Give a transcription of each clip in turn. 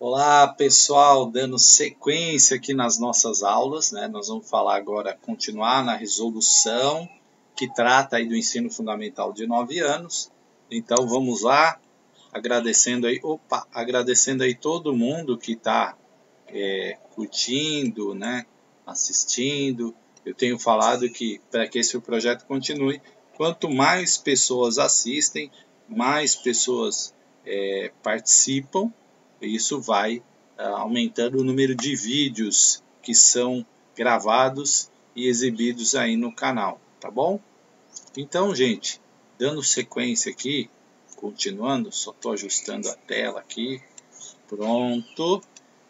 Olá, pessoal, dando sequência aqui nas nossas aulas, né? Nós vamos falar agora, continuar na resolução que trata aí do ensino fundamental de 9 anos. Então vamos lá, agradecendo aí todo mundo que está curtindo, né? Assistindo. Eu tenho falado que para que esse projeto continue, quanto mais pessoas assistem, mais pessoas participam, isso vai aumentando o número de vídeos que são gravados e exibidos aí no canal, tá bom? Então, gente, dando sequência aqui, continuando, só estou ajustando a tela aqui, pronto.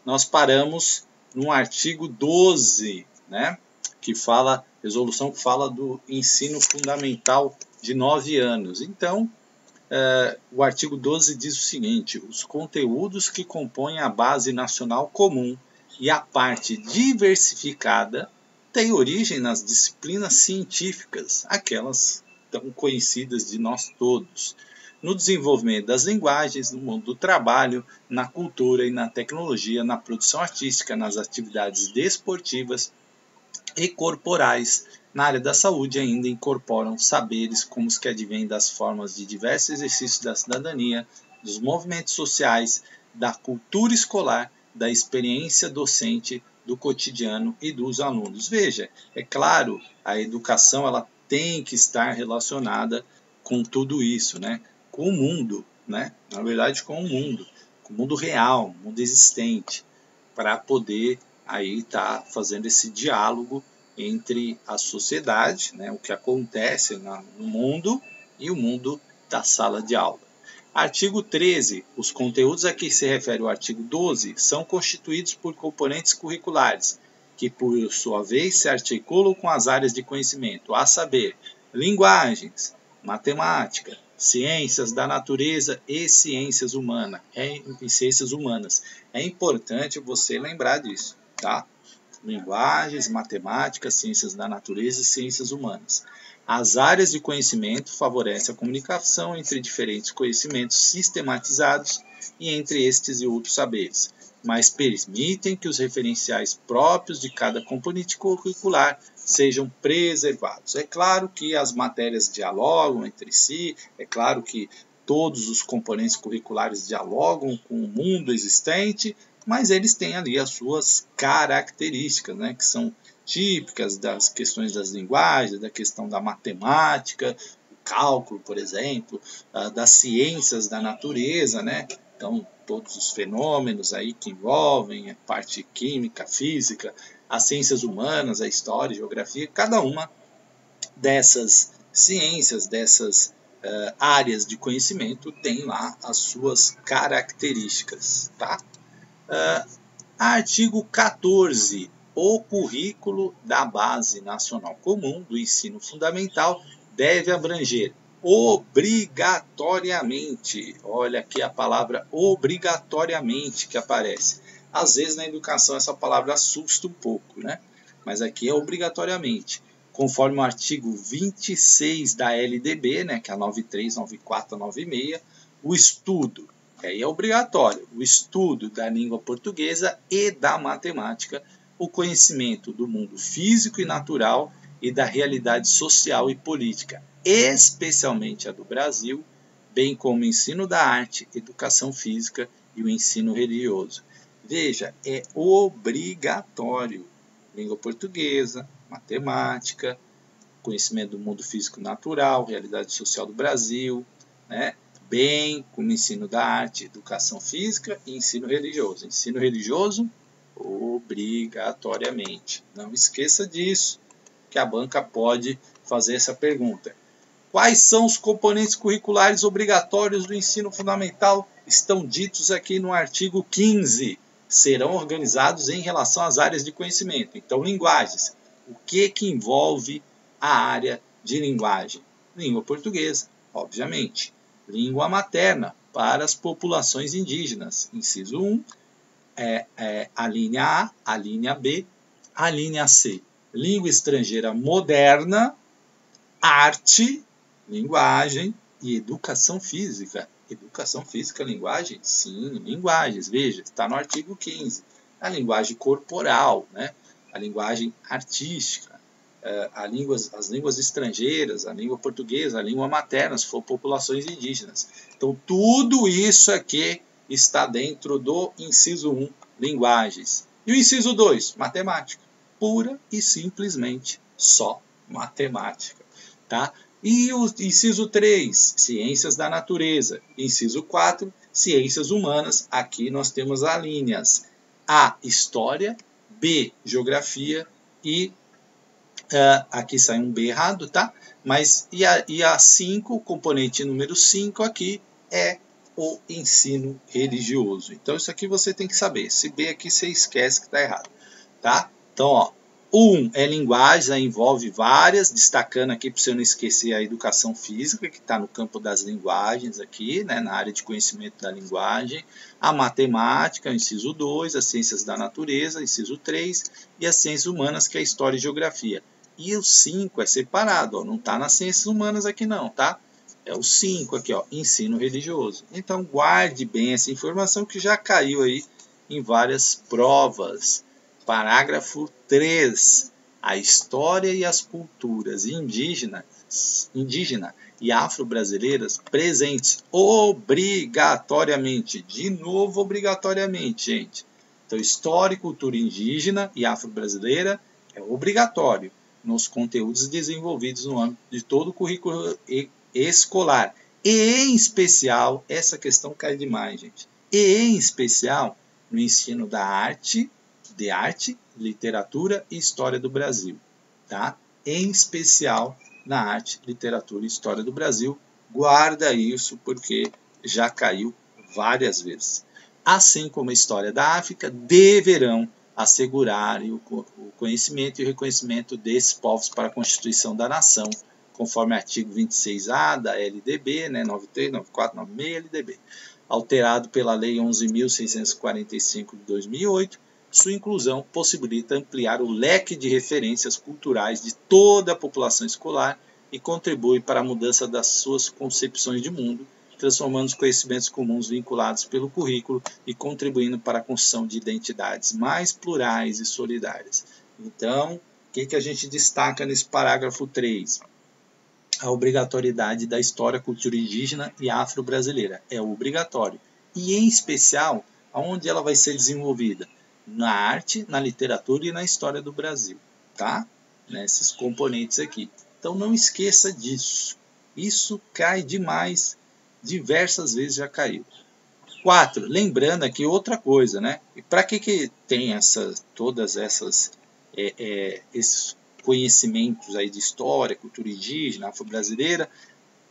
Nós paramos no artigo 12, né? Que fala, resolução que fala do ensino fundamental de 9 anos. Então, o artigo 12 diz o seguinte: os conteúdos que compõem a base nacional comum e a parte diversificada têm origem nas disciplinas científicas, aquelas tão conhecidas de nós todos, no desenvolvimento das linguagens, no mundo do trabalho, na cultura e na tecnologia, na produção artística, nas atividades desportivas e corporais. Na área da saúde ainda incorporam saberes como os que advêm das formas de diversos exercícios da cidadania, dos movimentos sociais, da cultura escolar, da experiência docente, do cotidiano e dos alunos. Veja, é claro, a educação ela tem que estar relacionada com tudo isso, né? Com o mundo, né? Na verdade, com o mundo real, o mundo existente, para poder aí estar fazendo esse diálogo entre a sociedade, né, o que acontece no mundo e o mundo da sala de aula. Artigo 13. Os conteúdos a que se refere o artigo 12 são constituídos por componentes curriculares, que por sua vez se articulam com as áreas de conhecimento, a saber, linguagens, matemática, ciências da natureza e ciências humanas. É importante você lembrar disso, tá? Linguagens, matemática, ciências da natureza e ciências humanas. As áreas de conhecimento favorecem a comunicação entre diferentes conhecimentos sistematizados e entre estes e outros saberes, mas permitem que os referenciais próprios de cada componente curricular sejam preservados. É claro que as matérias dialogam entre si, é claro que todos os componentes curriculares dialogam com o mundo existente, mas eles têm ali as suas características, né, que são típicas das questões das linguagens, da questão da matemática, o cálculo, por exemplo, das ciências da natureza, né? Então, todos os fenômenos aí que envolvem a parte química, física, as ciências humanas, a história, a geografia, cada uma dessas ciências, dessas áreas de conhecimento tem lá as suas características, tá? Artigo 14. O currículo da Base Nacional Comum do Ensino Fundamental deve abranger obrigatoriamente, olha aqui a palavra obrigatoriamente que aparece. Às vezes na educação essa palavra assusta um pouco, né? Mas aqui é obrigatoriamente, conforme o artigo 26 da LDB, né, que é a 93, 94, 96, o estudo, aí é obrigatório, o estudo da língua portuguesa e da matemática, o conhecimento do mundo físico e natural e da realidade social e política, especialmente a do Brasil, bem como o ensino da arte, educação física e o ensino religioso. Veja, é obrigatório. Língua portuguesa, matemática, conhecimento do mundo físico natural, realidade social do Brasil, né? Bem como ensino da arte, educação física e ensino religioso. Ensino religioso, obrigatoriamente. Não esqueça disso, que a banca pode fazer essa pergunta. Quais são os componentes curriculares obrigatórios do ensino fundamental? Estão ditos aqui no artigo 15. Serão organizados em relação às áreas de conhecimento. Então, linguagens. O que envolve a área de linguagem? Língua portuguesa, obviamente. Língua materna para as populações indígenas. Inciso 1, a linha A, a linha B, a linha C. Língua estrangeira moderna, arte, linguagem e educação física. Educação física, linguagem? Sim, linguagens. Veja, está no artigo 15. A linguagem corporal, né? A linguagem artística, as línguas estrangeiras, a língua portuguesa, a língua materna, se for populações indígenas. Então, tudo isso aqui está dentro do inciso 1, linguagens. E o inciso 2, matemática. Pura e simplesmente só matemática. Tá? E o inciso 3, ciências da natureza. Inciso 4, ciências humanas. Aqui nós temos as linhas A, história, B, geografia e aqui sai um B errado, tá? Mas e a 5, o componente número 5 aqui é o ensino religioso. Então isso aqui você tem que saber. Esse B aqui você esquece que está errado, tá? Então, ó, 1 é linguagem, envolve várias, destacando aqui para você não esquecer a educação física, que está no campo das linguagens aqui, né, na área de conhecimento da linguagem, a matemática, inciso 2, as ciências da natureza, inciso 3, e as ciências humanas, que é a história e geografia. E o 5 é separado, ó, não está nas ciências humanas aqui não, tá? É o 5 aqui, ó, ensino religioso. Então guarde bem essa informação que já caiu aí em várias provas. Parágrafo 3. A história e as culturas indígena e afro-brasileiras presentes obrigatoriamente. De novo, obrigatoriamente, gente. Então, história e cultura indígena e afro-brasileira é obrigatório nos conteúdos desenvolvidos no âmbito de todo o currículo escolar. E, em especial, essa questão cai demais, gente. E, em especial, no ensino da arte, de arte, literatura e história do Brasil, tá? Em especial na arte, literatura e história do Brasil. Guarda isso porque já caiu várias vezes. Assim como a história da África, deverão assegurar o conhecimento e o reconhecimento desses povos para a Constituição da Nação, conforme o artigo 26A da LDB, né, 93, 94, 96 LDB, alterado pela Lei 11.645 de 2008, sua inclusão possibilita ampliar o leque de referências culturais de toda a população escolar e contribui para a mudança das suas concepções de mundo, transformando os conhecimentos comuns vinculados pelo currículo e contribuindo para a construção de identidades mais plurais e solidárias. Então, o que a gente destaca nesse parágrafo 3? A obrigatoriedade da história, cultura indígena e afro-brasileira. É obrigatório. E, em especial, aonde ela vai ser desenvolvida? Na arte, na literatura e na história do Brasil, tá? Nesses componentes aqui. Então não esqueça disso. Isso cai demais, diversas vezes já caiu. 4. Lembrando aqui outra coisa, né? E para que tem todas esses conhecimentos aí de história, cultura indígena, afro-brasileira?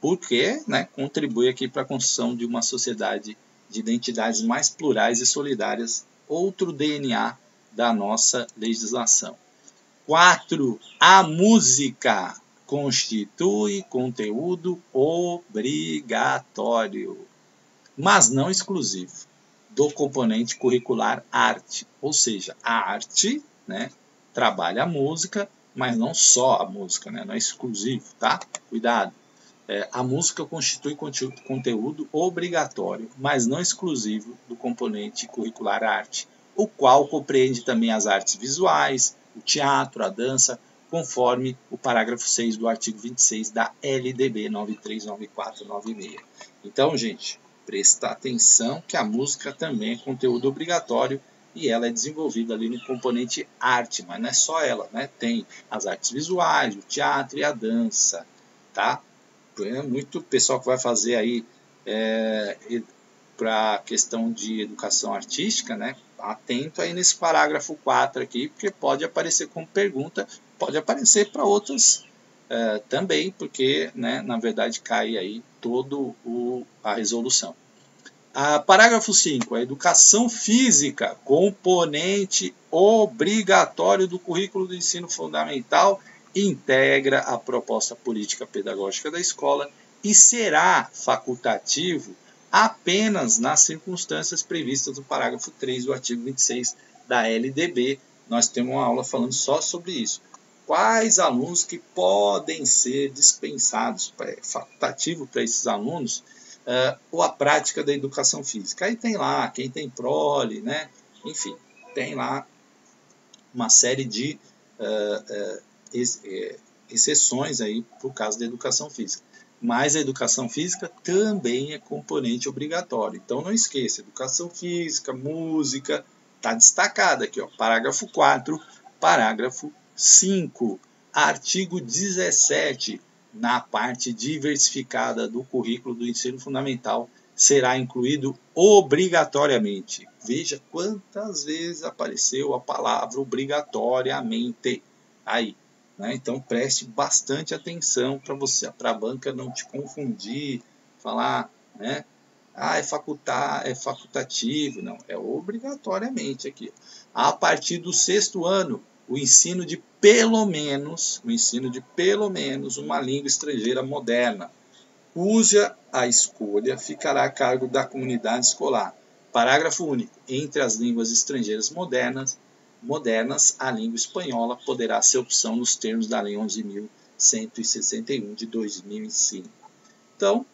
Porque, né, contribui aqui para a construção de uma sociedade de identidades mais plurais e solidárias, outro DNA da nossa legislação. 4. A música constitui conteúdo obrigatório, mas não exclusivo, do componente curricular arte. Ou seja, a arte, né, trabalha a música, mas não só a música, né, não é exclusivo, tá? Cuidado. A música constitui conteúdo obrigatório, mas não exclusivo, do componente curricular arte, o qual compreende também as artes visuais, o teatro, a dança, conforme o parágrafo 6 do artigo 26 da LDB 939496. Então, gente, presta atenção que a música também é conteúdo obrigatório e ela é desenvolvida ali no componente arte, mas não é só ela, né? Tem as artes visuais, o teatro e a dança, tá? Muito pessoal que vai fazer aí para a questão de educação artística, né? Atento aí nesse parágrafo 4 aqui, porque pode aparecer como pergunta, pode aparecer para outras também, porque, né, na verdade cai aí toda a resolução. Parágrafo 5. A educação física, componente obrigatório do currículo do ensino fundamental, integra a proposta política pedagógica da escola e será facultativo apenas nas circunstâncias previstas no parágrafo 3 do artigo 26 da LDB. Nós temos uma aula falando só sobre isso. Quais alunos que podem ser dispensados? É facultativo para esses alunos ou a prática da educação física. Aí tem lá, quem tem prole, né? Enfim, tem lá uma série de exceções aí por causa da educação física. Mas a educação física também é componente obrigatório. Então não esqueça, educação física, música, está destacado aqui, ó, parágrafo 4, parágrafo 5, artigo 17, na parte diversificada do currículo do ensino fundamental, será incluído obrigatoriamente. Veja quantas vezes apareceu a palavra obrigatoriamente aí. Né? Então preste bastante atenção para a banca não te confundir, falar, né? É facultativo, não, é obrigatoriamente aqui. A partir do 6º ano, o ensino de pelo menos uma língua estrangeira moderna, cuja a escolha ficará a cargo da comunidade escolar. Parágrafo único. Entre as línguas estrangeiras modernas, a língua espanhola poderá ser opção nos termos da Lei 11.161 de 2005. Então,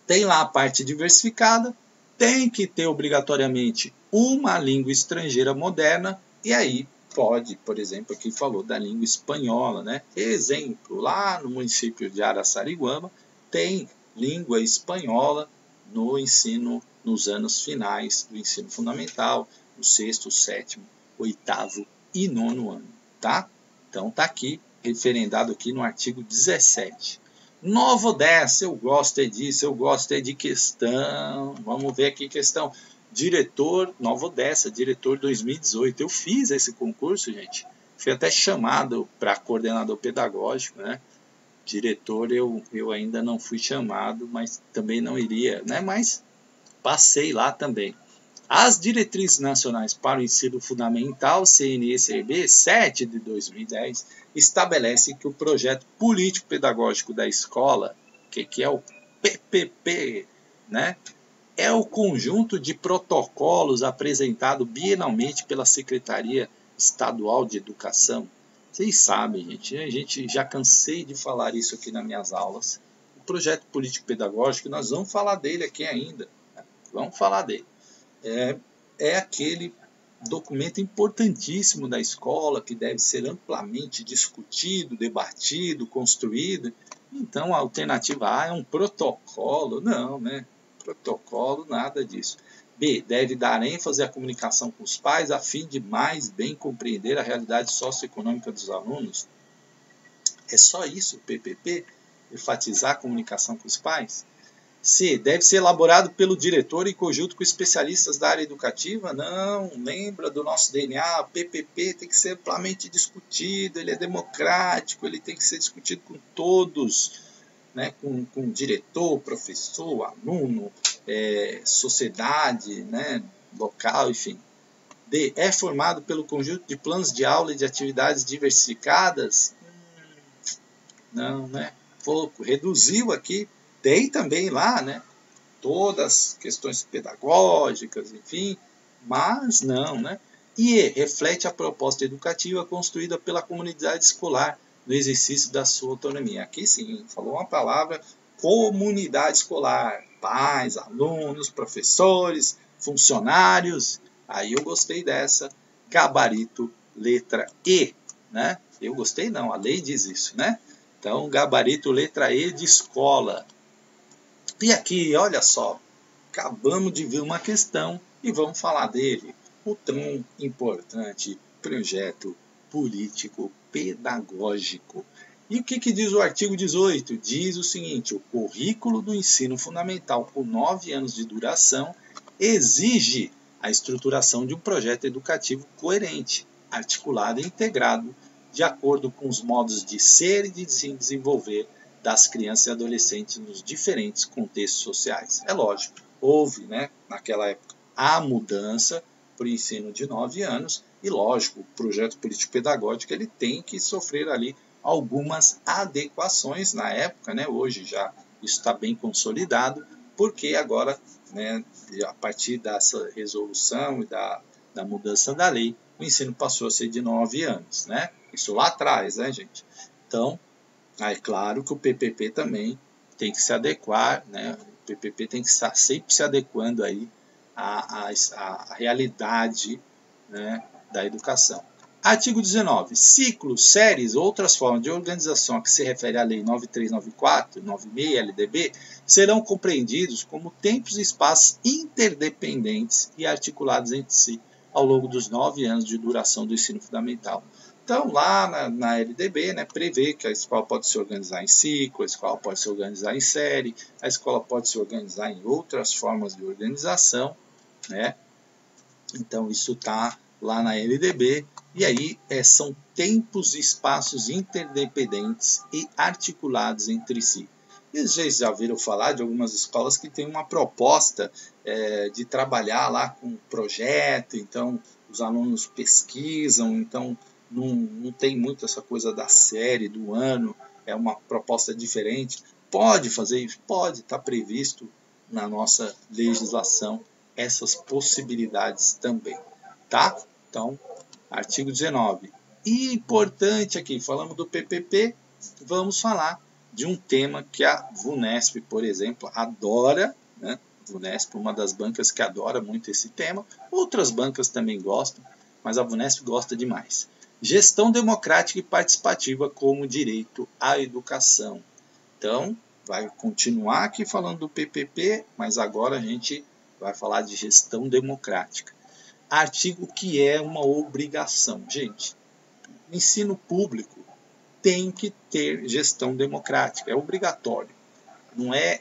tem lá a parte diversificada, tem que ter obrigatoriamente uma língua estrangeira moderna, e aí pode, por exemplo, aqui falou da língua espanhola, né? Exemplo, lá no município de Araçariguama, tem língua espanhola no ensino, nos anos finais do ensino fundamental, no 6º, 7º, 8º e 9º ano, tá? Então tá aqui, referendado aqui no artigo 17. Nova Odessa, eu gosto disso, eu gosto de questão. Vamos ver aqui questão. Diretor, Nova Odessa, diretor 2018. Eu fiz esse concurso, gente. Fui até chamado para coordenador pedagógico, né? Diretor eu ainda não fui chamado, mas também não iria, né? Mas passei lá também. As Diretrizes Nacionais para o Ensino Fundamental, CNE-CEB 7 de 2010, estabelece que o projeto político-pedagógico da escola, que é o PPP, né, é o conjunto de protocolos apresentado bienalmente pela Secretaria Estadual de Educação. Vocês sabem, gente, a gente já cansei de falar isso aqui nas minhas aulas. O projeto político-pedagógico, nós vamos falar dele aqui ainda. Né? Vamos falar dele. É aquele documento importantíssimo da escola que deve ser amplamente discutido, debatido, construído. Então a alternativa A é um protocolo. Não, né? Protocolo, nada disso. B, deve dar ênfase à comunicação com os pais a fim de mais bem compreender a realidade socioeconômica dos alunos. É só isso o PPP? Enfatizar a comunicação com os pais? C, deve ser elaborado pelo diretor em conjunto com especialistas da área educativa? Não, lembra do nosso DNA, o PPP tem que ser amplamente discutido, ele é democrático, ele tem que ser discutido com todos, né, com diretor, professor, aluno, sociedade, né, local, enfim. D, é formado pelo conjunto de planos de aula e de atividades diversificadas? Não, né? Pouco, reduziu aqui. Tem também lá, né, todas as questões pedagógicas, enfim, mas não, né? E reflete a proposta educativa construída pela comunidade escolar no exercício da sua autonomia. Aqui sim, falou uma palavra, comunidade escolar, pais, alunos, professores, funcionários. Aí eu gostei dessa, gabarito, letra E, né? Eu gostei não, a lei diz isso, né? Então, gabarito, letra E de escola. E aqui, olha só, acabamos de ver uma questão e vamos falar dele. O tão importante projeto político-pedagógico. E o que diz o artigo 18? Diz o seguinte, o currículo do ensino fundamental com 9 anos de duração exige a estruturação de um projeto educativo coerente, articulado e integrado, de acordo com os modos de ser e de se desenvolver das crianças e adolescentes nos diferentes contextos sociais. É lógico, houve, né, naquela época a mudança para o ensino de 9 anos e, lógico, o projeto político-pedagógico ele tem que sofrer ali algumas adequações na época, né, hoje já isso está bem consolidado, porque agora, né, a partir dessa resolução e da mudança da lei, o ensino passou a ser de 9 anos, né? Isso lá atrás, né, gente? Então, é claro que o PPP também tem que se adequar, né? PPP tem que estar sempre se adequando aí à realidade, né, da educação. Artigo 19. Ciclos, séries ou outras formas de organização a que se refere a Lei 9394, 96 LDB serão compreendidos como tempos e espaços interdependentes e articulados entre si ao longo dos 9 anos de duração do ensino fundamental. Então, lá na LDB, né, prevê que a escola pode se organizar em ciclo, a escola pode se organizar em série, a escola pode se organizar em outras formas de organização, né? Então, isso está lá na LDB, e aí são tempos e espaços interdependentes e articulados entre si. E vocês já ouviram falar de algumas escolas que têm uma proposta de trabalhar lá com projeto, então os alunos pesquisam, então não tem muito essa coisa da série, do ano, é uma proposta diferente. Pode fazer isso? Pode, está previsto na nossa legislação essas possibilidades também, tá? Então, artigo 19. E importante aqui, falamos do PPP, vamos falar de um tema que a VUNESP, por exemplo, adora, né? VUNESP, uma das bancas que adora muito esse tema, outras bancas também gostam, mas a VUNESP gosta demais. Gestão democrática e participativa como direito à educação. Então, vai continuar aqui falando do PPP, mas agora a gente vai falar de gestão democrática. Artigo que é uma obrigação. Gente, ensino público tem que ter gestão democrática, é obrigatório, não é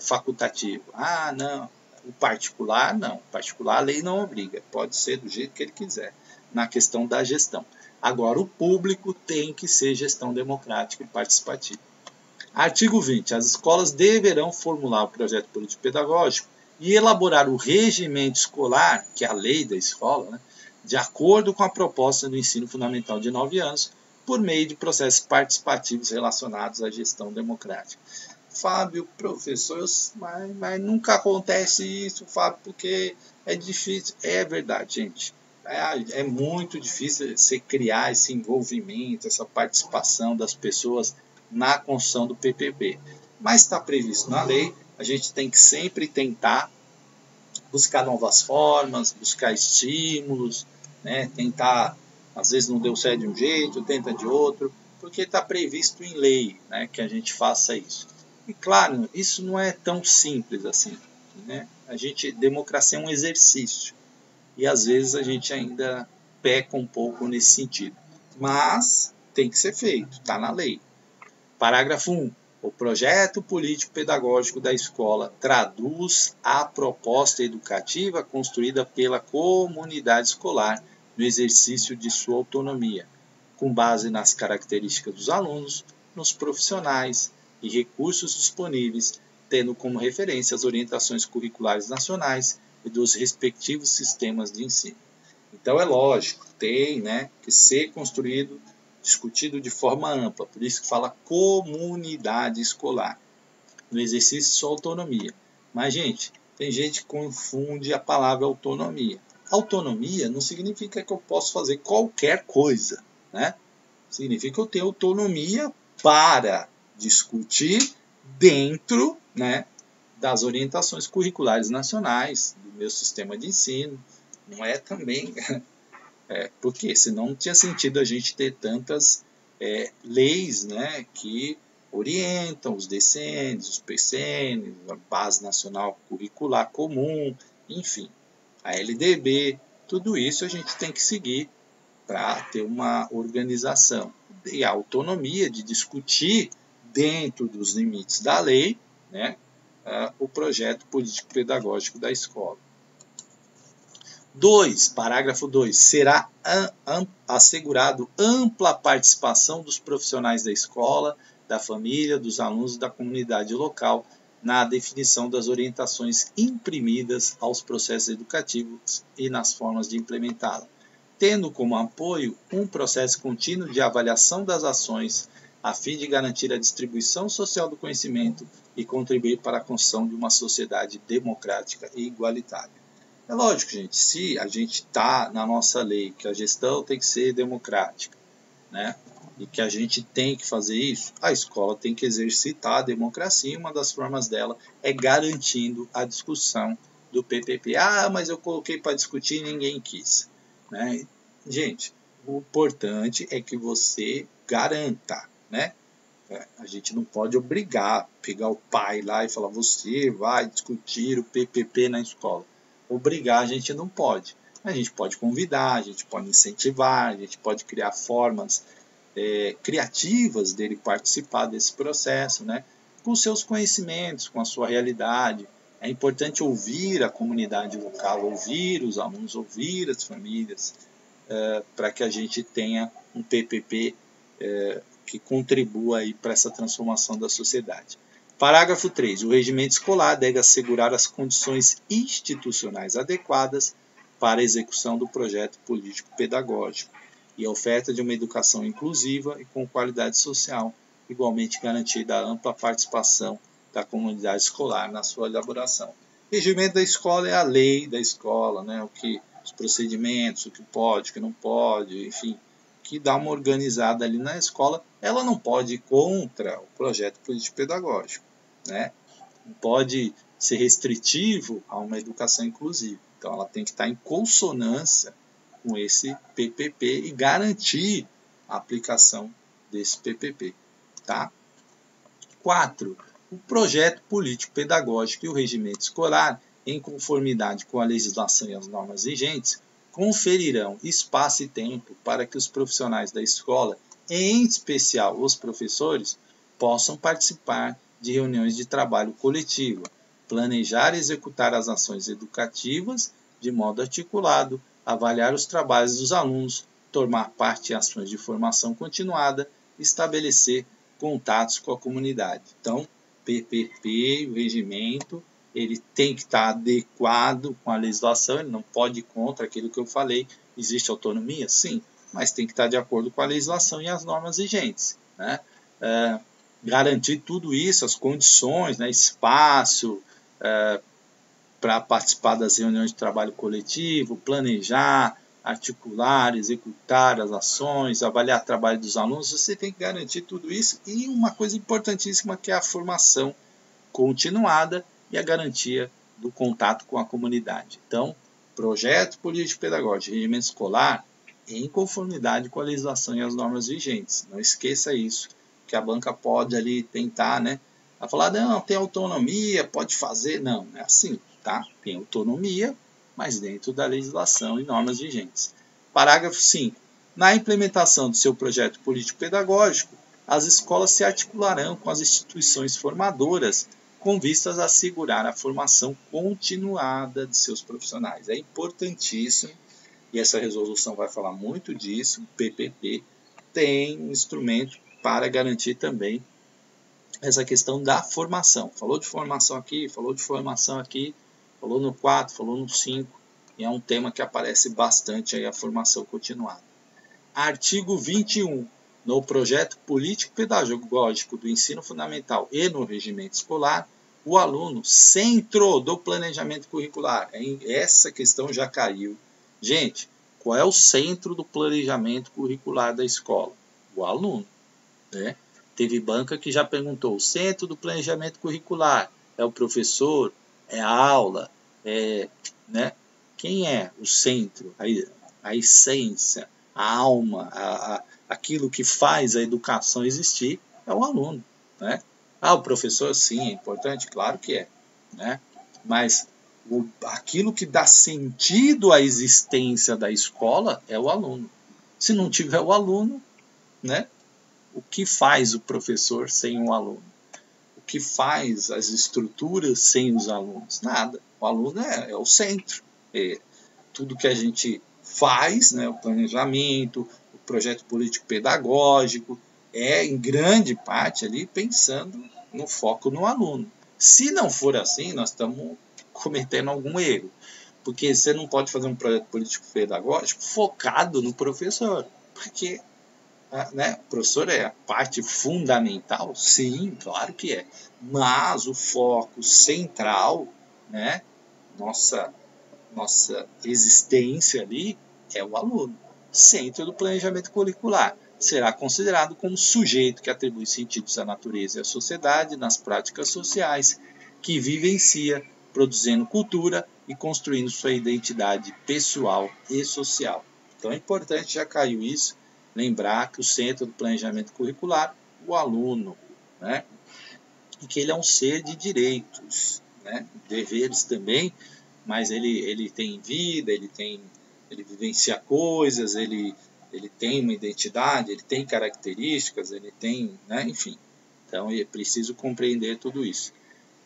facultativo. Ah, não, o particular não, o particular a lei não obriga, pode ser do jeito que ele quiser, na questão da gestão. Agora, o público tem que ser gestão democrática e participativa. Artigo 20. As escolas deverão formular o projeto político-pedagógico e elaborar o regimento escolar, que é a lei da escola, né, de acordo com a proposta do ensino fundamental de 9 anos, por meio de processos participativos relacionados à gestão democrática. Fábio, professor, mas nunca acontece isso, Fábio, porque é difícil. É verdade, gente. É muito difícil você criar esse envolvimento, essa participação das pessoas na construção do PPP. Mas está previsto na lei, a gente tem que sempre tentar buscar novas formas, buscar estímulos, né? Tentar, às vezes não deu certo de um jeito, tenta de outro, porque está previsto em lei, né, que a gente faça isso. E claro, isso não é tão simples assim, né? Democracia é um exercício, e às vezes a gente ainda peca um pouco nesse sentido. Mas tem que ser feito, está na lei. Parágrafo 1. O projeto político-pedagógico da escola traduz a proposta educativa construída pela comunidade escolar no exercício de sua autonomia, com base nas características dos alunos, nos profissionais e recursos disponíveis, tendo como referência as orientações curriculares nacionais e dos respectivos sistemas de ensino. Então, é lógico, tem, né, que ser construído, discutido de forma ampla, por isso que fala comunidade escolar, no exercício de sua autonomia. Mas, gente, tem gente que confunde a palavra autonomia. Autonomia não significa que eu posso fazer qualquer coisa, né? Significa que eu tenho autonomia para discutir dentro, né, das orientações curriculares nacionais, do meu sistema de ensino. Não é também... porque senão não tinha sentido a gente ter tantas leis, né, que orientam os DCNs, os PCNs, a Base Nacional Curricular Comum, enfim, a LDB, tudo isso a gente tem que seguir para ter uma organização e a autonomia de discutir dentro dos limites da lei, né, o projeto político-pedagógico da escola. 2. Parágrafo 2. Será assegurado ampla participação dos profissionais da escola, da família, dos alunos e da comunidade local na definição das orientações imprimidas aos processos educativos e nas formas de implementá-la, tendo como apoio um processo contínuo de avaliação das ações a fim de garantir a distribuição social do conhecimento e contribuir para a construção de uma sociedade democrática e igualitária. É lógico, gente, se a gente está na nossa lei que a gestão tem que ser democrática, né? e que a gente tem que fazer isso, a escola tem que exercitar a democracia, e uma das formas dela é garantindo a discussão do PPP. Ah, mas eu coloquei para discutir e ninguém quis. Né? Gente, o importante é que você garanta, né? A gente não pode obrigar, pegar o pai lá e falar, você vai discutir o PPP na escola. Obrigar a gente não pode. A gente pode convidar, a gente pode incentivar, a gente pode criar formas criativas dele participar desse processo, né? Com seus conhecimentos, com a sua realidade. É importante ouvir a comunidade local, ouvir os alunos, ouvir as famílias, para que a gente tenha um PPP que contribua para essa transformação da sociedade. Parágrafo 3. O regimento escolar deve assegurar as condições institucionais adequadas para a execução do projeto político-pedagógico e a oferta de uma educação inclusiva e com qualidade social, igualmente garantida a ampla participação da comunidade escolar na sua elaboração. O regimento da escola é a lei da escola, né? Os procedimentos, o que pode, o que não pode, enfim, que dá uma organizada ali na escola. Ela não pode ir contra o projeto político-pedagógico, né? Não pode ser restritivo a uma educação inclusiva. Então, ela tem que estar em consonância com esse PPP e garantir a aplicação desse PPP. Tá? 4. O projeto político-pedagógico e o regimento escolar, em conformidade com a legislação e as normas vigentes, conferirão espaço e tempo para que os profissionais da escola, em especial os professores, possam participar de reuniões de trabalho coletivo, planejar e executar as ações educativas de modo articulado, avaliar os trabalhos dos alunos, tomar parte em ações de formação continuada, estabelecer contatos com a comunidade. Então, PPP, o regimento, ele tem que estar adequado com a legislação, ele não pode ir contra aquilo que eu falei. Existe autonomia? Sim, mas tem que estar de acordo com a legislação e as normas vigentes. Né? Garantir tudo isso, as condições, né, espaço para participar das reuniões de trabalho coletivo, planejar, articular, executar as ações, avaliar o trabalho dos alunos, você tem que garantir tudo isso e uma coisa importantíssima que é a formação continuada e a garantia do contato com a comunidade. Então, projeto político-pedagógico, regimento escolar, em conformidade com a legislação e as normas vigentes. Não esqueça isso, que a banca pode ali tentar, né, a falar, não, tem autonomia, pode fazer. Não, é assim, tá? Tem autonomia, mas dentro da legislação e normas vigentes. Parágrafo 5. Na implementação do seu projeto político-pedagógico, as escolas se articularão com as instituições formadoras com vistas a assegurar a formação continuada de seus profissionais. É importantíssimo, e essa resolução vai falar muito disso, o PPP tem um instrumento para garantir também essa questão da formação. Falou de formação aqui, falou de formação aqui, falou no 4, falou no 5, e é um tema que aparece bastante aí, a formação continuada. Artigo 21. No projeto político-pedagógico do ensino fundamental e no regimento escolar, o aluno, centro do planejamento curricular. Essa questão já caiu. Gente, qual é o centro do planejamento curricular da escola? O aluno. Né? Teve banca que já perguntou, o centro do planejamento curricular é o professor, é a aula, né? Quem é o centro, a essência, a alma, aquilo que faz a educação existir é o aluno, né? O professor sim, é importante, claro que é, né? Mas aquilo que dá sentido à existência da escola é o aluno. Se não tiver o aluno, né? O que faz o professor sem o aluno? O que faz as estruturas sem os alunos? Nada. O aluno é o centro. Tudo que a gente faz, né, o planejamento, o projeto político-pedagógico, em grande parte ali pensando no foco no aluno. Se não for assim, nós estamos cometendo algum erro. Porque você não pode fazer um projeto político-pedagógico focado no professor. Porque né, o professor é a parte fundamental, sim, claro que é. Mas o foco central, né, nossa existência ali é o aluno, centro do planejamento curricular. será considerado como sujeito que atribui sentidos à natureza e à sociedade, nas práticas sociais, que vivencia, produzindo cultura e construindo sua identidade pessoal e social. Então é importante, já caiu isso, lembrar que o centro do planejamento curricular, o aluno, né? E que ele é um ser de direitos, né? Deveres também, mas ele tem vida, ele vivencia coisas, ele tem uma identidade, ele tem características, ele tem, né? Enfim. Então é preciso compreender tudo isso.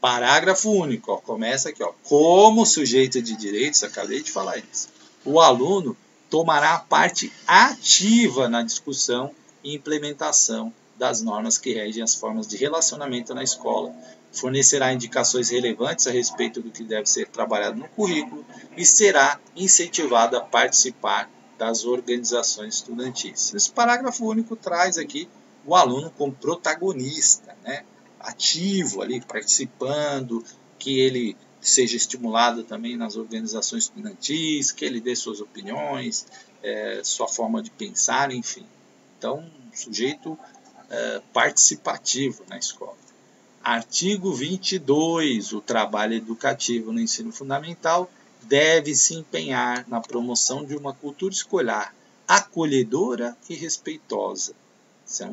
Parágrafo único, ó, começa aqui, ó, como sujeito de direitos, acabei de falar isso. O aluno tomará parte ativa na discussão e implementação das normas que regem as formas de relacionamento na escola, fornecerá indicações relevantes a respeito do que deve ser trabalhado no currículo e será incentivado a participar das organizações estudantis. Esse parágrafo único traz aqui o aluno como protagonista, né? Ativo ali, participando, que ele seja estimulado também nas organizações estudantis, que ele dê suas opiniões, sua forma de pensar, enfim. Então, um sujeito participativo na escola. Artigo 22. O trabalho educativo no ensino fundamental deve se empenhar na promoção de uma cultura escolar acolhedora e respeitosa.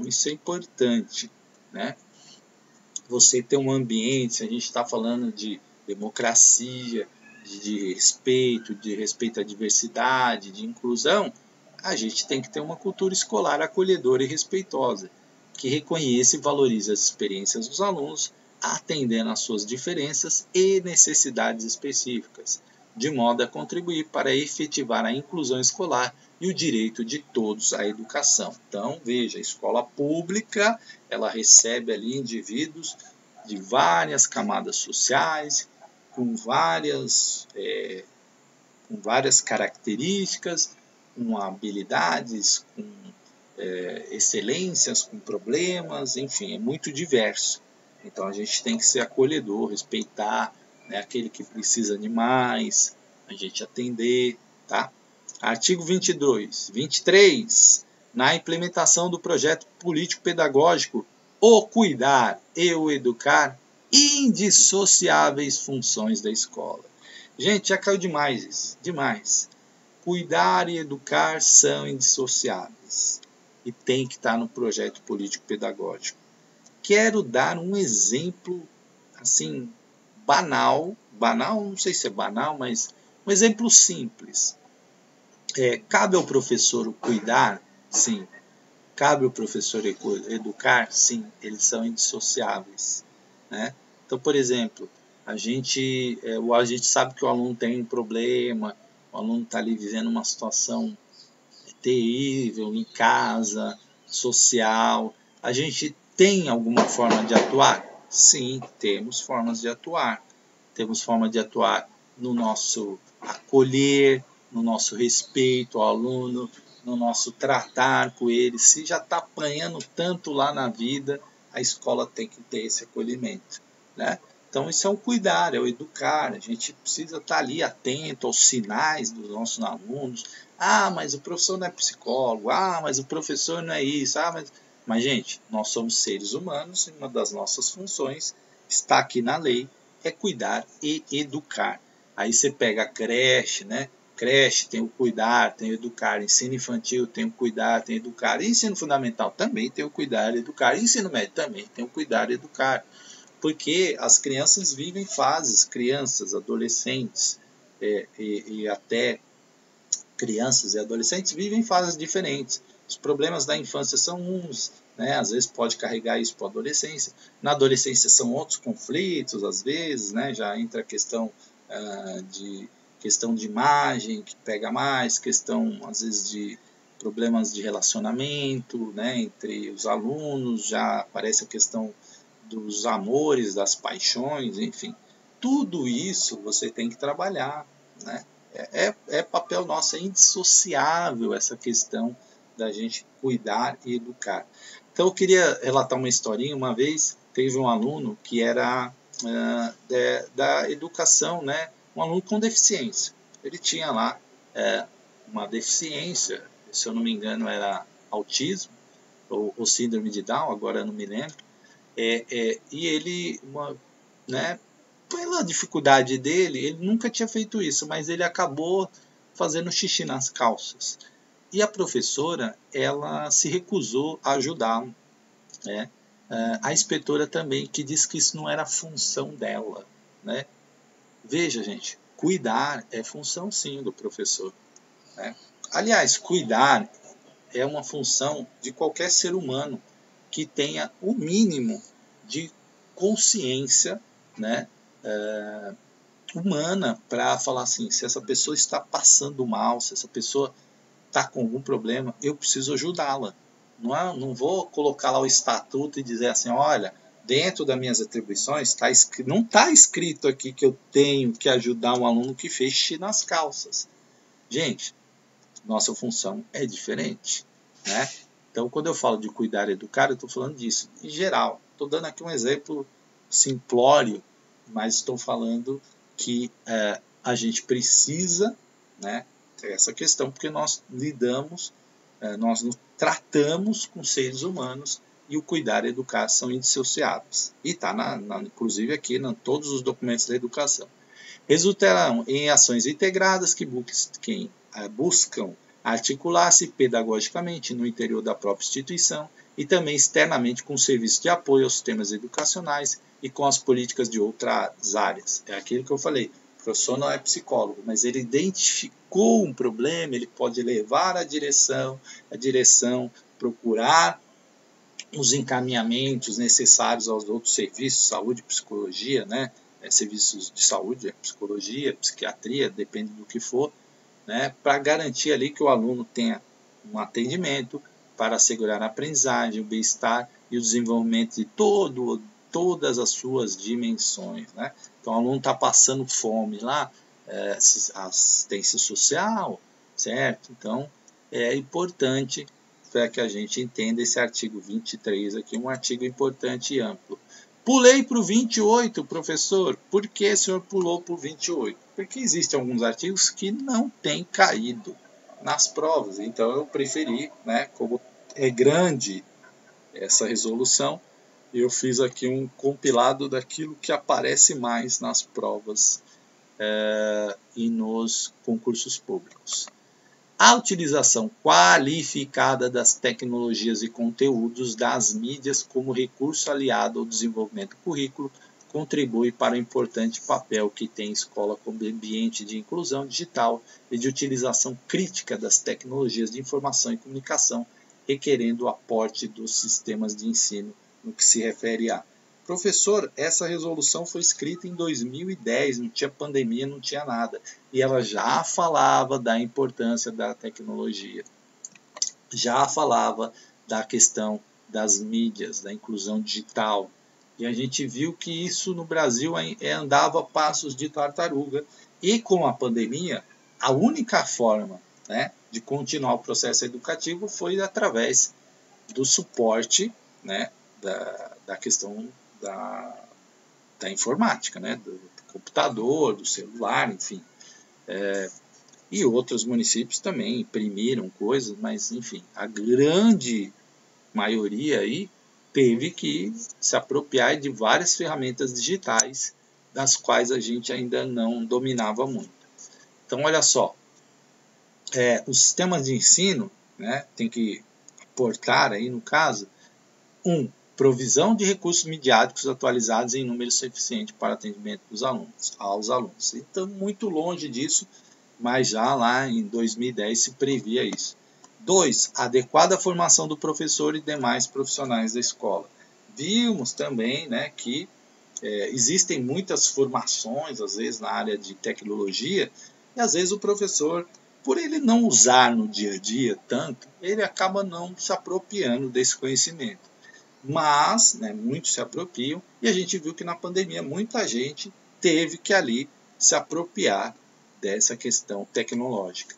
Isso é importante, né? Você ter um ambiente, se a gente está falando de democracia, de respeito à diversidade, de inclusão, a gente tem que ter uma cultura escolar acolhedora e respeitosa, que reconheça e valorize as experiências dos alunos, atendendo às suas diferenças e necessidades específicas, de modo a contribuir para efetivar a inclusão escolar e o direito de todos à educação. Então, veja, a escola pública, ela recebe ali indivíduos de várias camadas sociais, com várias características, com habilidades, com excelências, com problemas, enfim, é muito diverso. Então a gente tem que ser acolhedor, respeitar, né, aquele que precisa de mais, a gente atender, tá? Artigo 23. Na implementação do projeto político-pedagógico, o cuidar e o educar, indissociáveis funções da escola. Gente, já caiu demais isso, demais. Cuidar e educar são indissociáveis e tem que estar no projeto político-pedagógico. Quero dar um exemplo, assim, banal, não sei se é banal, mas um exemplo simples. Cabe ao professor cuidar? Sim. Cabe ao professor educar? Sim. Eles são indissociáveis, né? Então, por exemplo, a gente sabe que o aluno tem um problema, o aluno está ali vivendo uma situação terrível em casa, social. A gente tem alguma forma de atuar? Sim, temos formas de atuar. Temos forma de atuar no nosso acolher, no nosso respeito ao aluno, no nosso tratar com ele. Se já está apanhando tanto lá na vida, a escola tem que ter esse acolhimento, né? Então isso é o cuidar, é o educar. A gente precisa estar ali atento aos sinais dos nossos alunos. Ah, mas o professor não é psicólogo. Ah, mas o professor não é isso. Mas gente, nós somos seres humanos e uma das nossas funções está aqui na lei, é cuidar e educar. Aí você pega a creche, né? Creche tem o cuidar, tem o educar. Ensino infantil tem o cuidar, tem o educar. E ensino fundamental também tem o cuidar e educar. E ensino médio também tem o cuidar e educar. Porque as crianças vivem fases, crianças, adolescentes e até crianças e adolescentes vivem fases diferentes. Os problemas da infância são uns, né? Às vezes pode carregar isso para a adolescência. Na adolescência são outros conflitos, às vezes, né? Já entra a questão de imagem, que pega mais, questão, às vezes, de problemas de relacionamento, né? Entre os alunos, já aparece a questão dos amores, das paixões, enfim. Tudo isso você tem que trabalhar, né? É papel nosso, é indissociável essa questão da gente cuidar e educar. Então eu queria relatar uma historinha. Uma vez teve um aluno que era da educação, né? Um aluno com deficiência. Ele tinha lá uma deficiência, se eu não me engano era autismo, ou síndrome de Down, agora eu não me lembro, e ele, né, pela dificuldade dele, ele nunca tinha feito isso, mas ele acabou fazendo xixi nas calças. E a professora, ela se recusou a ajudá-lo, né? A inspetora também, que disse que isso não era função dela, né? Veja, gente, cuidar é função sim do professor, né? Aliás, cuidar é uma função de qualquer ser humano que tenha o mínimo de consciência, né, humana, para falar assim, se essa pessoa está passando mal, se essa pessoa está com algum problema, eu preciso ajudá-la. Não vou colocar lá o estatuto e dizer assim, olha, dentro das minhas atribuições não está escrito aqui que eu tenho que ajudar um aluno que fez xixi nas calças. Gente, nossa função é diferente, né? Então, quando eu falo de cuidar e educar, eu estou falando disso em geral. Estou dando aqui um exemplo simplório, mas estou falando que a gente precisa, né, ter essa questão, porque nós lidamos, nós nos tratamos com seres humanos e o cuidar e educar são indissociáveis. E está, inclusive, aqui em todos os documentos da educação. Resultarão em ações integradas que buscam articular-se pedagogicamente no interior da própria instituição e também externamente com serviços de apoio aos sistemas educacionais e com as políticas de outras áreas. É aquilo que eu falei, o professor não é psicólogo, mas ele identificou um problema, ele pode levar a direção procurar os encaminhamentos necessários aos outros serviços, saúde, psicologia, né? Serviços de saúde, psicologia, psiquiatria, depende do que for, né? Para garantir ali que o aluno tenha um atendimento para assegurar a aprendizagem, o bem-estar e o desenvolvimento de todas as suas dimensões, né? Então, o aluno está passando fome lá, assistência social, certo? Então, é importante para que a gente entenda esse artigo 23 aqui, um artigo importante e amplo. Pulei para o 28, professor. Por que o senhor pulou para o 28? Porque existem alguns artigos que não têm caído nas provas. Então eu preferi, né, como é grande essa resolução, eu fiz aqui um compilado daquilo que aparece mais nas provas e nos concursos públicos. A utilização qualificada das tecnologias e conteúdos das mídias como recurso aliado ao desenvolvimento do currículo contribui para o importante papel que tem a escola como ambiente de inclusão digital e de utilização crítica das tecnologias de informação e comunicação, requerendo o aporte dos sistemas de ensino no que se refere a. Professor, essa resolução foi escrita em 2010, não tinha pandemia, não tinha nada. E ela já falava da importância da tecnologia. Já falava da questão das mídias, da inclusão digital. E a gente viu que isso no Brasil andava a passos de tartaruga. E com a pandemia, a única forma, né, de continuar o processo educativo foi através do suporte, né, da questão da informática, né? Do computador, do celular, enfim. E outros municípios também imprimiram coisas, mas, enfim, a grande maioria aí teve que se apropriar de várias ferramentas digitais, das quais a gente ainda não dominava muito. Então, olha só, os sistemas de ensino, né, tem que aportar aí, no caso, provisão de recursos midiáticos atualizados em número suficiente para atendimento aos alunos. Então, muito longe disso, mas já lá em 2010 se previa isso. 2. Adequada formação do professor e demais profissionais da escola. Vimos também, né, que existem muitas formações, às vezes na área de tecnologia, e às vezes o professor, por ele não usar no dia a dia tanto, ele acaba não se apropriando desse conhecimento. Mas, né, muitos se apropriam, e a gente viu que na pandemia muita gente teve que ali se apropriar dessa questão tecnológica.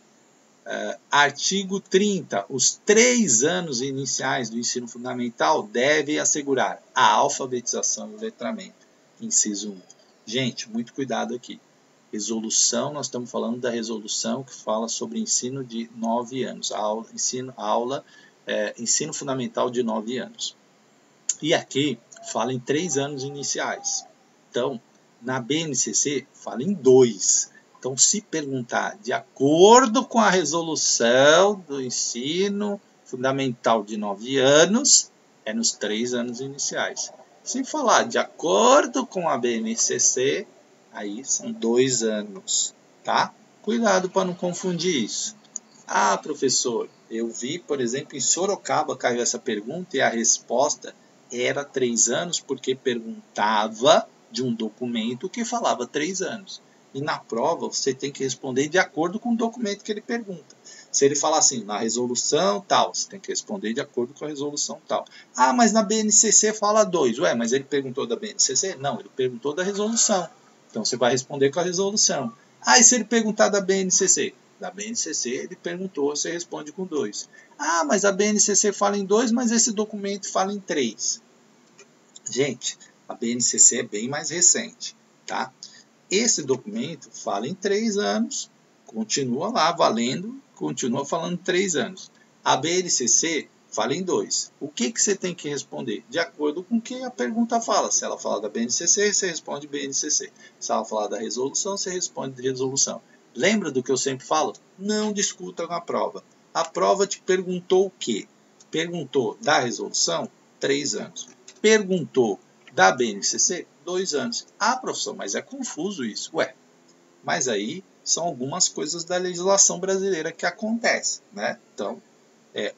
Artigo 30. Os 3 anos iniciais do ensino fundamental devem assegurar a alfabetização e o letramento. Inciso 1. Gente, muito cuidado aqui. Resolução, nós estamos falando da resolução que fala sobre ensino de 9 anos. A aula ensino fundamental de 9 anos. E aqui fala em 3 anos iniciais. Então, na BNCC fala em 2. Então, se perguntar de acordo com a resolução do ensino fundamental de 9 anos, é nos 3 anos iniciais. Se falar de acordo com a BNCC, aí são 2 anos, tá? Cuidado para não confundir isso. Ah, professor, eu vi, por exemplo, em Sorocaba caiu essa pergunta e a resposta era 3 anos porque perguntava de um documento que falava 3 anos. E na prova você tem que responder de acordo com o documento que ele pergunta. Se ele falar assim, na resolução tal, você tem que responder de acordo com a resolução tal. Ah, mas na BNCC fala 2. Ué, mas ele perguntou da BNCC? Não, ele perguntou da resolução. Então você vai responder com a resolução. Ah, e se ele perguntar da BNCC? Da BNCC ele perguntou, você responde com 2. Ah, mas a BNCC fala em 2, mas esse documento fala em 3. Gente, a BNCC é bem mais recente, tá? Esse documento fala em 3 anos, continua lá valendo, continua falando 3 anos. A BNCC fala em 2. O que você tem que responder? De acordo com o que a pergunta fala. Se ela falar da BNCC, você responde BNCC. Se ela falar da resolução, você responde de resolução. Lembra do que eu sempre falo? Não discuta na prova. A prova te perguntou o quê? Perguntou da resolução? 3 anos. Perguntou da BNCC? 2 anos. Ah, professor, mas é confuso isso. Ué, mas aí são algumas coisas da legislação brasileira que acontecem, né? Então,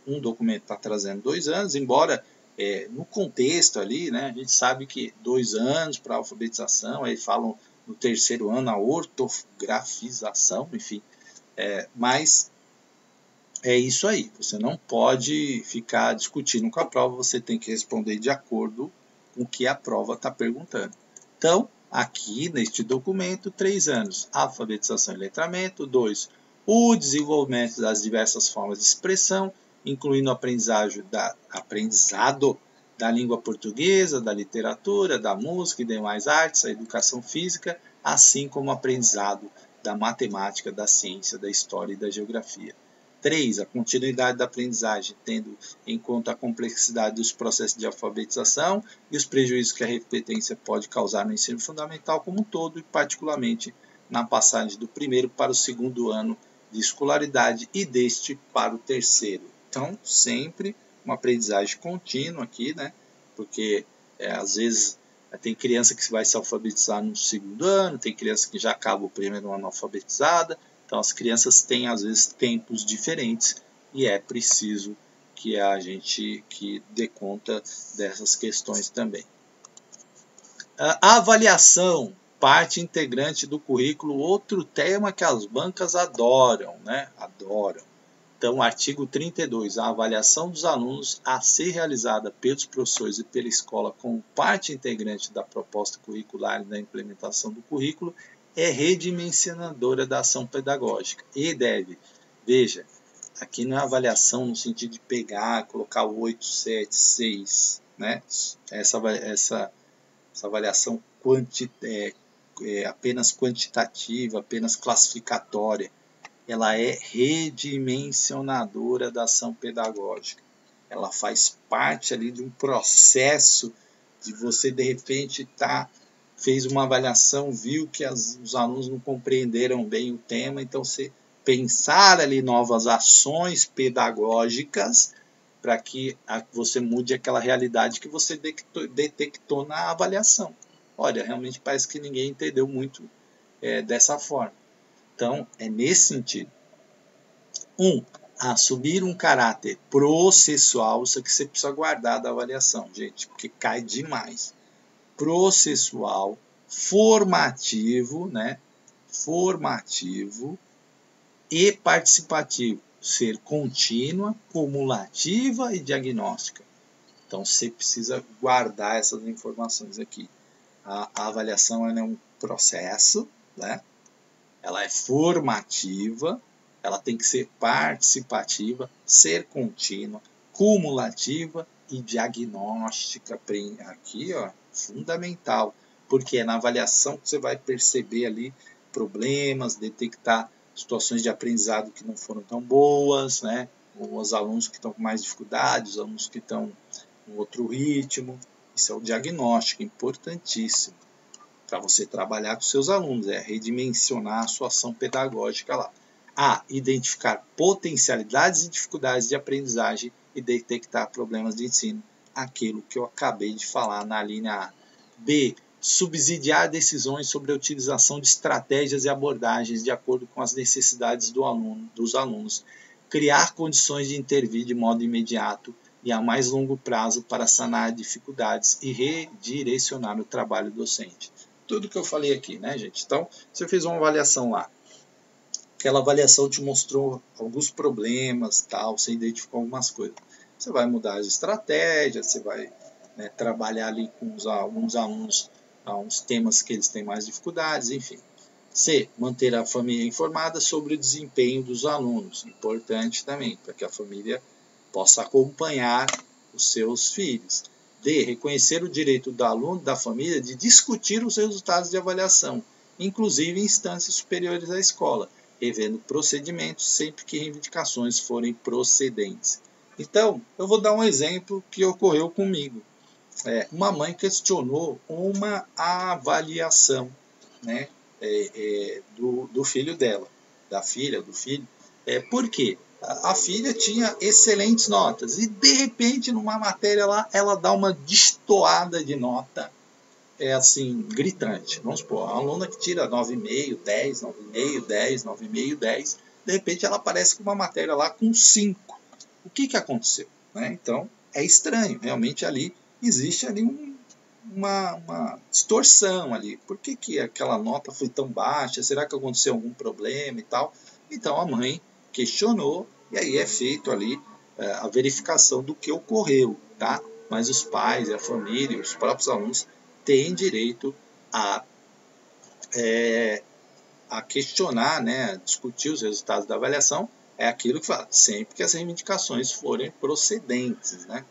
um documento está trazendo 2 anos, embora no contexto ali, né, a gente sabe que 2 anos para alfabetização, aí falam no 3º ano a ortografização, enfim, mas é isso aí, você não pode ficar discutindo com a prova, você tem que responder de acordo com o que a prova está perguntando. Então, aqui neste documento, 3 anos, alfabetização e letramento, 2, o desenvolvimento das diversas formas de expressão, incluindo o aprendizado da língua portuguesa, da literatura, da música e demais artes, a educação física, assim como o aprendizado da matemática, da ciência, da história e da geografia. 3. A continuidade da aprendizagem, tendo em conta a complexidade dos processos de alfabetização e os prejuízos que a repetência pode causar no ensino fundamental como um todo e particularmente na passagem do 1º para o 2º ano de escolaridade e deste para o 3º. Então, sempre uma aprendizagem contínua aqui, né? Porque às vezes tem criança que vai se alfabetizar no 2º ano, tem criança que já acaba o 1º ano alfabetizada. Então, as crianças têm, às vezes, tempos diferentes e é preciso que a gente dê conta dessas questões também. A avaliação, parte integrante do currículo, outro tema que as bancas adoram, né? Adoram. Então, artigo 32, a avaliação dos alunos a ser realizada pelos professores e pela escola como parte integrante da proposta curricular e da implementação do currículo é redimensionadora da ação pedagógica e deve, veja, aqui não é avaliação no sentido de pegar, colocar 8, 7, 6, né? Essa avaliação apenas quantitativa, apenas classificatória. Ela é redimensionadora da ação pedagógica. Ela faz parte ali de um processo de você, de repente, fez uma avaliação, viu que os alunos não compreenderam bem o tema, então você pensar ali novas ações pedagógicas para que você mude aquela realidade que você detectou na avaliação. Olha, realmente parece que ninguém entendeu muito dessa forma. Então, é nesse sentido. Assumir um caráter processual, isso aqui você precisa guardar da avaliação, gente, porque cai demais. Processual, formativo, né? Formativo e participativo. Ser contínua, cumulativa e diagnóstica. Então, você precisa guardar essas informações aqui. A avaliação é um processo, né? Ela é formativa, ela tem que ser participativa, ser contínua, cumulativa e diagnóstica. Aqui, ó, fundamental, porque é na avaliação que você vai perceber ali problemas, detectar situações de aprendizado que não foram tão boas, né? os alunos que estão com mais dificuldades, os alunos que estão com outro ritmo. Isso é o diagnóstico, importantíssimo, para você trabalhar com seus alunos, redimensionar a sua ação pedagógica lá. A. Identificar potencialidades e dificuldades de aprendizagem e detectar problemas de ensino, aquilo que eu acabei de falar na linha A. B. Subsidiar decisões sobre a utilização de estratégias e abordagens de acordo com as necessidades dos alunos, criar condições de intervir de modo imediato e a mais longo prazo para sanar dificuldades e redirecionar o trabalho docente. Tudo que eu falei aqui, né, gente? Então, você fez uma avaliação lá. Aquela avaliação te mostrou alguns problemas, tal, você identificou algumas coisas. Você vai mudar as estratégias, você vai trabalhar ali com alguns alunos uns temas que eles têm mais dificuldades, enfim. C. Manter a família informada sobre o desempenho dos alunos. Importante também, para que a família possa acompanhar os seus filhos. D. Reconhecer o direito do aluno e da família de discutir os resultados de avaliação, inclusive em instâncias superiores à escola, revendo procedimentos sempre que reivindicações forem procedentes. Então, eu vou dar um exemplo que ocorreu comigo. Uma mãe questionou uma avaliação, né, do filho dela, da filha, do filho. Por quê? A filha tinha excelentes notas e, de repente, numa matéria lá, ela dá uma destoada de nota, assim, gritante. Vamos supor, a aluna que tira 9,5, 10, 9,5, 10, 9,5, 10, de repente ela aparece com uma matéria lá com 5. O que aconteceu? Então, é estranho, realmente ali existe ali uma distorção ali. Por que aquela nota foi tão baixa? Será que aconteceu algum problema e tal? Então a mãe questionou e aí é feito ali a verificação do que ocorreu, tá? Mas os pais, a família, os próprios alunos têm direito a questionar, né, a discutir os resultados da avaliação. É aquilo que fala, sempre que as reivindicações forem procedentes, né?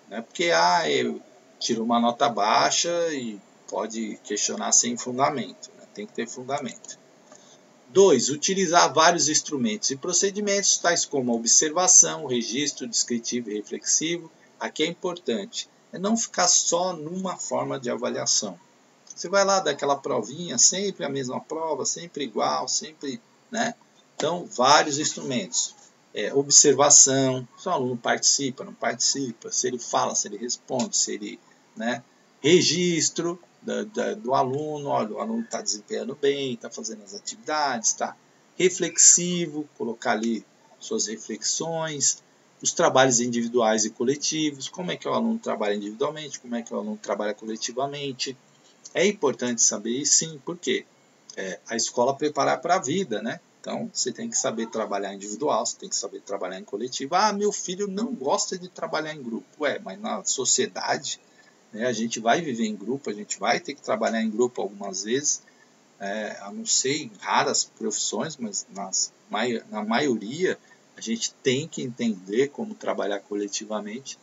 Não é porque eu tiro uma nota baixa e pode questionar sem fundamento, né? Tem que ter fundamento. 2. Utilizar vários instrumentos e procedimentos, tais como a observação, registro descritivo e reflexivo. Aqui é importante, não ficar só numa forma de avaliação. Você vai lá dar aquela provinha, sempre a mesma prova, sempre igual, sempre, né? Então, vários instrumentos. Observação, se o aluno participa, não participa, se ele fala, se ele responde, se ele, né? Registro do aluno, olha, o aluno está desempenhando bem, está fazendo as atividades, tá? Reflexivo, colocar ali suas reflexões, os trabalhos individuais e coletivos, como é que o aluno trabalha individualmente, como é que o aluno trabalha coletivamente. É importante saber isso, sim, porque a escola preparar para a vida, né? Então, você tem que saber trabalhar individual, você tem que saber trabalhar em coletivo. Meu filho não gosta de trabalhar em grupo. Mas na sociedade, né, a gente vai viver em grupo, a gente vai ter que trabalhar em grupo algumas vezes, a não ser em raras profissões, mas na maioria, a gente tem que entender como trabalhar coletivamente.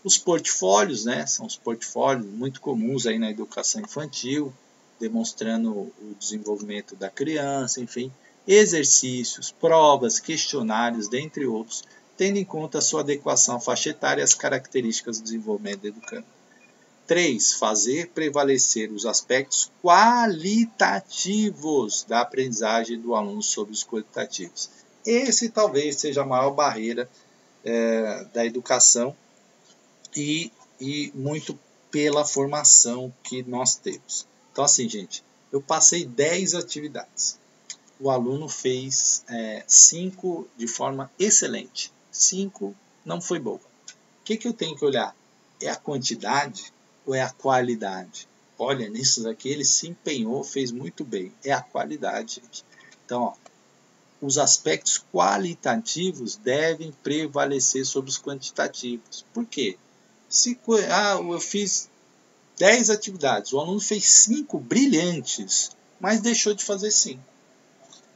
Os portfólios, né, são os portfólios muito comuns aí na educação infantil, demonstrando o desenvolvimento da criança, enfim, exercícios, provas, questionários, dentre outros, tendo em conta a sua adequação à faixa etária e as características do desenvolvimento do educando. 3. Fazer prevalecer os aspectos qualitativos da aprendizagem do aluno sobre os quantitativos. Esse talvez seja a maior barreira da educação e muito pela formação que nós temos. Então, assim, gente, eu passei 10 atividades. O aluno fez 5 de forma excelente. 5 não foi boa. O que eu tenho que olhar? É a quantidade ou é a qualidade? Olha, nisso daqui ele se empenhou, fez muito bem. É a qualidade, gente. Então, os aspectos qualitativos devem prevalecer sobre os quantitativos. Por quê? Eu fiz 10 atividades, o aluno fez 5 brilhantes, mas deixou de fazer 5.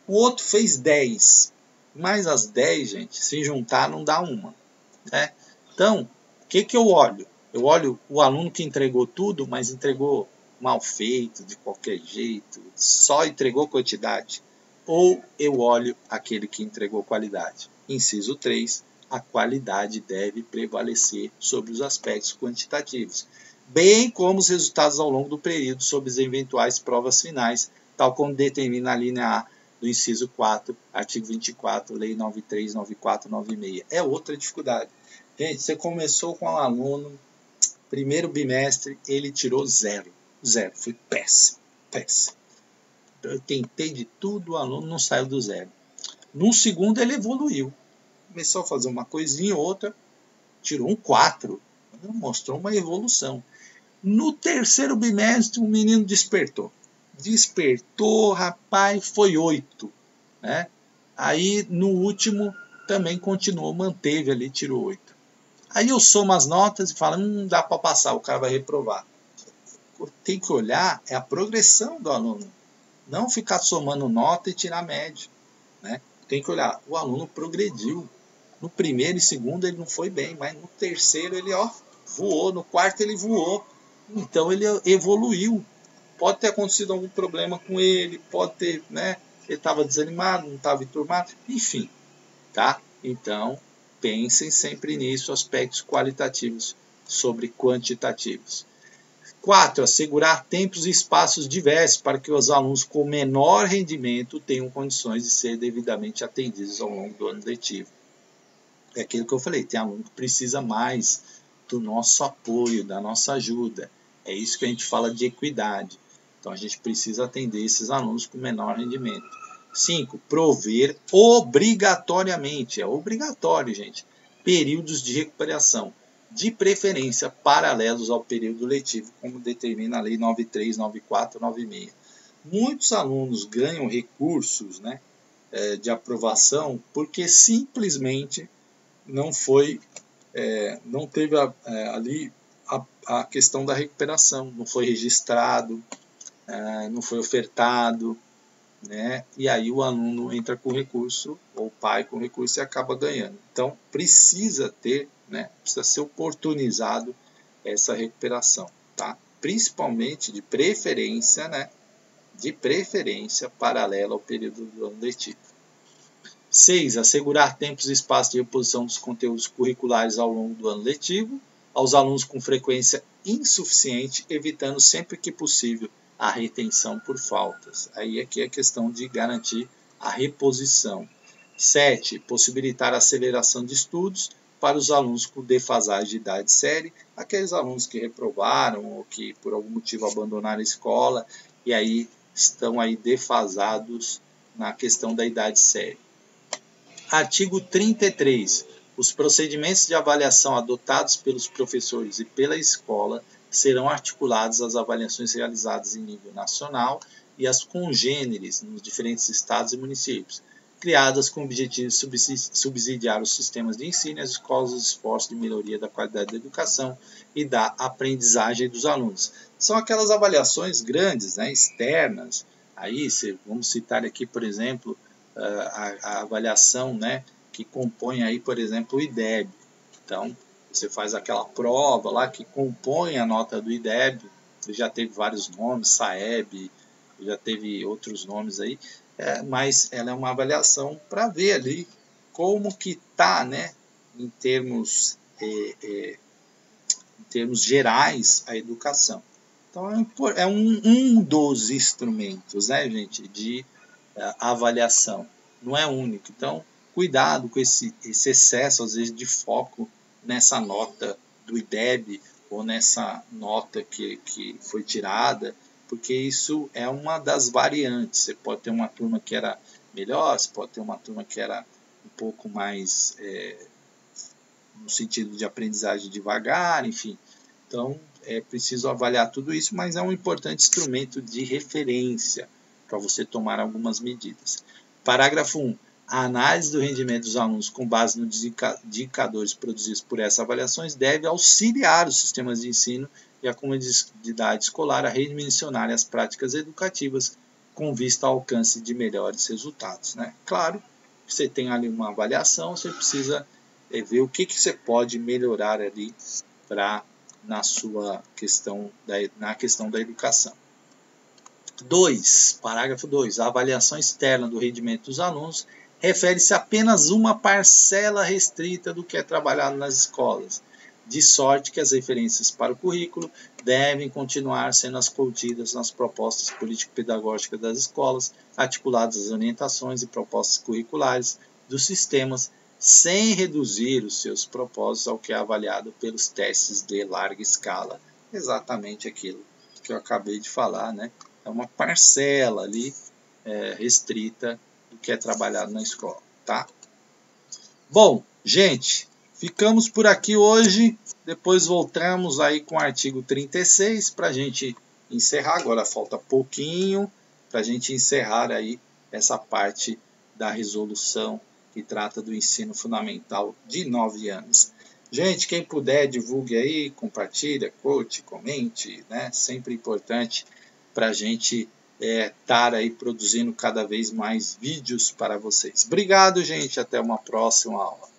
O outro fez 10, mas as 10, gente, se juntar não dá uma. Né? Então, o que eu olho? Eu olho o aluno que entregou tudo, mas entregou mal feito, de qualquer jeito, só entregou quantidade. Ou eu olho aquele que entregou qualidade. Inciso 3, a qualidade deve prevalecer sobre os aspectos quantitativos, bem como os resultados ao longo do período sobre as eventuais provas finais, tal como determina a linha A do inciso 4, artigo 24, lei 939496. É outra dificuldade. Gente, você começou com um aluno, primeiro bimestre, ele tirou 0. Foi péssimo. Eu tentei de tudo, o aluno não saiu do 0. No segundo, ele evoluiu. Começou a fazer uma coisinha ou outra, tirou um 4. Mostrou uma evolução. No terceiro bimestre, o menino despertou. Rapaz, foi 8. Né? Aí, no último, também continuou, manteve ali, tirou 8. Aí eu somo as notas e falo, não dá para passar, o cara vai reprovar. Tem que olhar é a progressão do aluno. Não ficar somando nota e tirar média. Né? Tem que olhar, o aluno progrediu. No primeiro e segundo ele não foi bem, mas no terceiro ele voou, no quarto ele voou. Então ele evoluiu. Pode ter acontecido algum problema com ele, pode ter, né? Ele estava desanimado, não estava enturmado, enfim. Tá? Então, pensem sempre nisso, aspectos qualitativos sobre quantitativos. 4. Assegurar tempos e espaços diversos para que os alunos com menor rendimento tenham condições de ser devidamente atendidos ao longo do ano letivo. É aquilo que eu falei, tem aluno que precisa mais do nosso apoio, da nossa ajuda. É isso que a gente fala de equidade. Então, a gente precisa atender esses alunos com menor rendimento. 5. Prover obrigatoriamente, é obrigatório, gente, períodos de recuperação, de preferência paralelos ao período letivo, como determina a lei 939496. Muitos alunos ganham recursos, né, de aprovação porque simplesmente não teve ali a questão da recuperação, não foi registrado, não foi ofertado, né? E aí o aluno entra com recurso, ou o pai com recurso e acaba ganhando. Então precisa ter, né? Precisa ser oportunizado essa recuperação, tá? Principalmente de preferência, né? De preferência paralela ao período do ano letivo. 6. Assegurar tempos e espaços de reposição dos conteúdos curriculares ao longo do ano letivo aos alunos com frequência insuficiente, evitando sempre que possível a retenção por faltas. Aí aqui é a questão de garantir a reposição. 7. Possibilitar a aceleração de estudos para os alunos com defasagem de idade série, aqueles alunos que reprovaram ou que por algum motivo abandonaram a escola e aí estão aí defasados na questão da idade série. Artigo 33. Os procedimentos de avaliação adotados pelos professores e pela escola serão articulados às avaliações realizadas em nível nacional e às congêneres nos diferentes estados e municípios, criadas com o objetivo de subsidiar os sistemas de ensino e as escolas os esforços de melhoria da qualidade da educação e da aprendizagem dos alunos. São aquelas avaliações grandes, né, externas. Aí, vamos citar aqui, por exemplo, a avaliação, né, que compõe aí, por exemplo, o IDEB. Então, você faz aquela prova lá que compõe a nota do IDEB, já teve vários nomes, SAEB, já teve outros nomes aí, mas ela é uma avaliação para ver ali como que está, né, em termos gerais a educação. Então, é um dos instrumentos, né, gente, de avaliação. Não é único. Então, cuidado com esse excesso, às vezes, de foco nessa nota do IDEB ou nessa nota que foi tirada, porque isso é uma das variantes. Você pode ter uma turma que era melhor, você pode ter uma turma que era um pouco mais no sentido de aprendizagem devagar, enfim. Então, é preciso avaliar tudo isso, mas é um importante instrumento de referência para você tomar algumas medidas. Parágrafo 1. A análise do rendimento dos alunos com base nos indicadores produzidos por essas avaliações deve auxiliar os sistemas de ensino e a comunidade escolar a redimensionar as práticas educativas com vista ao alcance de melhores resultados. Né? Claro, você tem ali uma avaliação, você precisa ver o que você pode melhorar ali na questão da educação. 2. Parágrafo 2. A avaliação externa do rendimento dos alunos refere-se a apenas uma parcela restrita do que é trabalhado nas escolas, de sorte que as referências para o currículo devem continuar sendo escondidas nas propostas político-pedagógicas das escolas, articuladas as orientações e propostas curriculares dos sistemas, sem reduzir os seus propósitos ao que é avaliado pelos testes de larga escala. Exatamente aquilo que eu acabei de falar, né? É uma parcela ali restrita do que é trabalhado na escola, tá? Bom, gente, ficamos por aqui hoje. Depois voltamos aí com o artigo 36 para a gente encerrar. Agora falta pouquinho para a gente encerrar aí essa parte da resolução que trata do ensino fundamental de 9 anos. Gente, quem puder, divulgue aí, compartilha, curte, comente, né? Sempre importante para a gente estar aí produzindo cada vez mais vídeos para vocês. Obrigado, gente. Até uma próxima aula.